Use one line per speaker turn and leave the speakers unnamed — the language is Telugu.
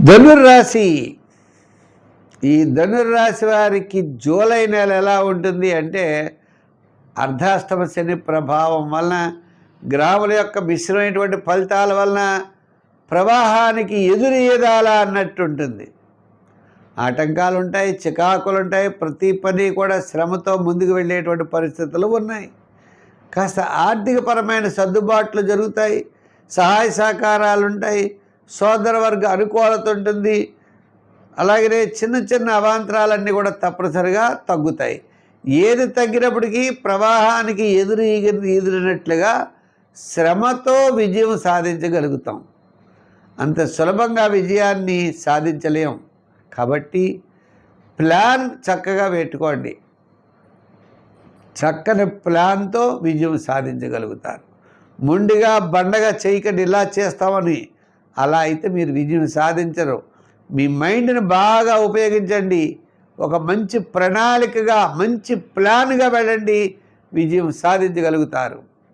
ధనుర్రాశి. ఈ ధనుర్రాశి వారికి జూలై నెల ఎలా ఉంటుంది అంటే అర్ధాష్టమ శని ప్రభావం వలన, గ్రహముల యొక్క మిశ్రమైనటువంటి ఫలితాల వలన ప్రవాహానికి ఎదురీదాలా అన్నట్టుంటుంది. ఆటంకాలు ఉంటాయి, చికాకులు ఉంటాయి, ప్రతి పని కూడా శ్రమతో ముందుకు వెళ్ళేటువంటి పరిస్థితులు ఉన్నాయి. కాస్త ఆర్థికపరమైన సర్దుబాట్లు జరుగుతాయి, సహాయ సహకారాలు ఉంటాయి, సోదరవర్గ అనుకూలత ఉంటుంది. అలాగనే చిన్న చిన్న అవాంతరాలన్నీ కూడా తప్పనిసరిగా తగ్గుతాయి. ఏది తగ్గినప్పటికీ ప్రవాహానికి ఎదురినట్లుగా శ్రమతో విజయం సాధించగలుగుతాం. అంత సులభంగా విజయాన్ని సాధించలేం. కాబట్టి ప్లాన్ చక్కగా పెట్టుకోండి. చక్కని ప్లాన్తో విజయం సాధించగలుగుతారు. ముందుగా బండగా చేయకండి, ఇలా చేస్తామని. అలా అయితే మీరు విజయం సాధించరు. మీ మైండ్ని బాగా ఉపయోగించండి. ఒక మంచి ప్రణాళికగా, మంచి ప్లాన్గా వెళ్ళండి, విజయం సాధించగలుగుతారు.